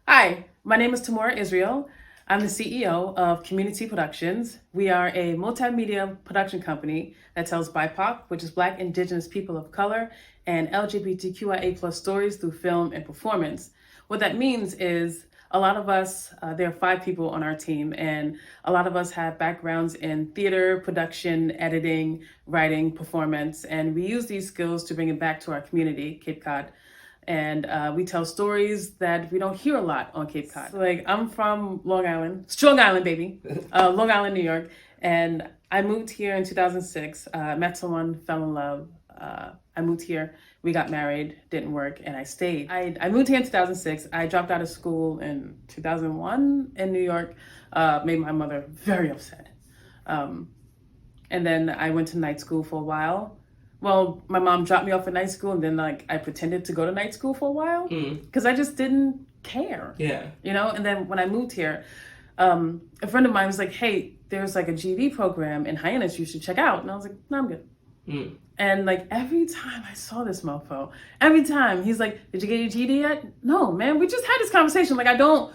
Hi, my name is Tamora Israel. I'm the CEO of Community Productions. We are a multimedia production company that tells BIPOC, which is Black, Indigenous, People of Color, and LGBTQIA plus stories through film and performance. What that means is a lot of us, there are 5 people on our team, and a lot of us have backgrounds in theater, production, editing, writing, performance, and we use these skills to bring it back to our community, Cape Cod. And we tell stories that we don't hear a lot on Cape Cod. So, like, I'm from Long Island, Strong Island, baby, Long Island, New York. And I moved here in 2006, met someone, fell in love. I moved here, we got married, didn't work, and I stayed. I moved here in 2006. I dropped out of school in 2001 in New York, made my mother very upset. And then I went to night school for a while. Well, my mom dropped me off at night school, and then I pretended to go to night school for a while because I just didn't care. Yeah. And then when I moved here, a friend of mine was like, "Hey, there's like a GED program in Hyannis you should check out." And I was like, "No, I'm good." And like every time I saw this mofo, every time he's like, "Did you get your GED yet?" No, man, we just had this conversation. Like I don't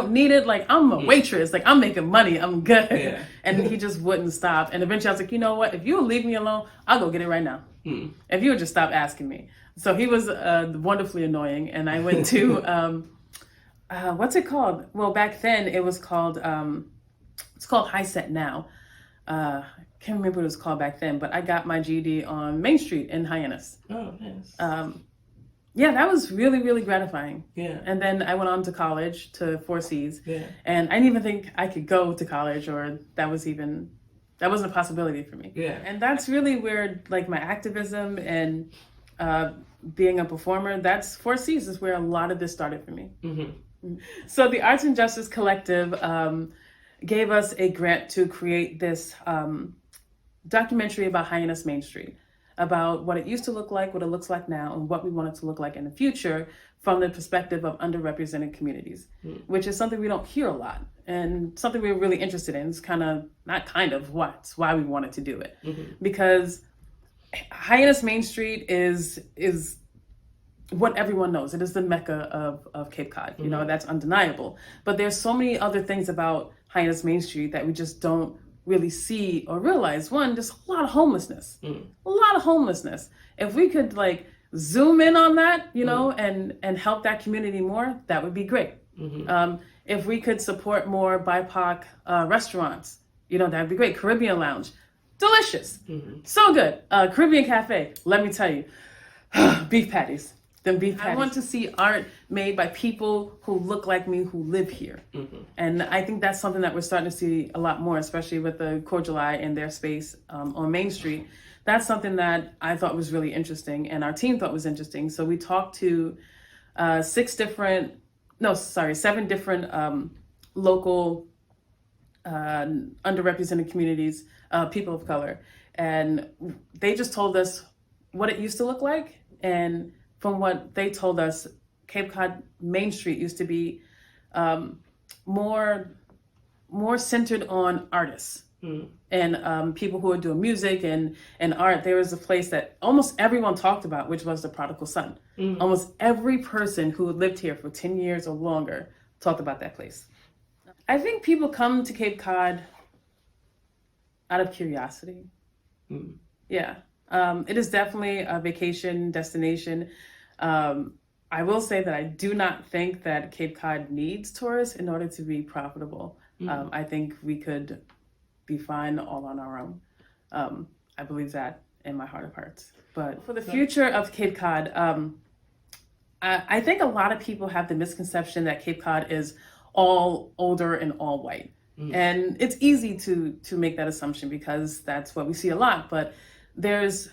need it. Like I'm a waitress. Like I'm making money. I'm good. Yeah. And he just wouldn't stop. And eventually I was like, you know what? If you will leave me alone, I'll go get it right now. If you would just stop asking me. So he was wonderfully annoying. And I went to, what's it called? Well, back then it was called, it's called HiSET now. Can't remember what it was called back then, but I got my GED on Main Street in Hyannis. Oh, nice. Yeah, that was really, really gratifying. Yeah. And then I went on to college, to 4Cs. Yeah. And I didn't even think I could go to college, or that wasn't a possibility for me. Yeah. And that's really where like my activism and being a performer, that's 4Cs is where a lot of this started for me. So the Arts and Justice Collective gave us a grant to create this documentary about Hyannis Main Street, about what it used to look like, what it looks like now, and what we want it to look like in the future from the perspective of underrepresented communities, which is something we don't hear a lot and something we're really interested in. It's why we wanted to do it. Because Hyannis Main Street is what everyone knows. It is the mecca of Cape Cod. You know, that's undeniable. But there's so many other things about Hyannis Main Street that we just don't really see or realize. One, there's a lot of homelessness. A lot of homelessness. If we could like zoom in on that, and help that community more, that would be great. If we could support more BIPOC restaurants, that would be great. Caribbean Lounge, delicious, so good. Caribbean Cafe, let me tell you, beef patties. I want to see art made by people who look like me, who live here. And I think that's something that we're starting to see a lot more, especially with the Cordial Eye and their space on Main Street. That's something that I thought was really interesting and our team thought was interesting. So we talked to 7 different local underrepresented communities, people of color. And they just told us what it used to look like. And from what they told us, Cape Cod Main Street used to be more centered on artists and people who are doing music and art. There was a place that almost everyone talked about, which was the Prodigal Son. Almost every person who lived here for 10 years or longer talked about that place. I think people come to Cape Cod out of curiosity. Yeah. It is definitely a vacation destination. I will say that I do not think that Cape Cod needs tourists in order to be profitable. I think we could be fine all on our own. I believe that in my heart of hearts. But for the future of Cape Cod, I think a lot of people have the misconception that Cape Cod is all older and all white. And it's easy to make that assumption because that's what we see a lot. But there's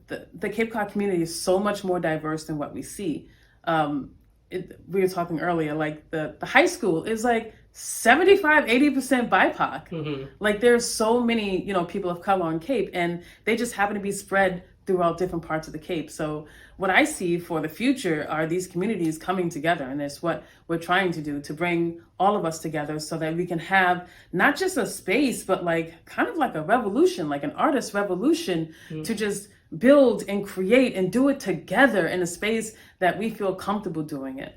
the Cape Cod community is so much more diverse than what we see. We were talking earlier, like the high school is like 75-80% BIPOC. Like there's so many, people of color on Cape, and they just happen to be spread throughout different parts of the Cape. So what I see for the future are these communities coming together, and it's what we're trying to do, to bring all of us together so that we can have not just a space, but like kind of like a revolution, like an artist revolution, to just build and create and do it together in a space that we feel comfortable doing it.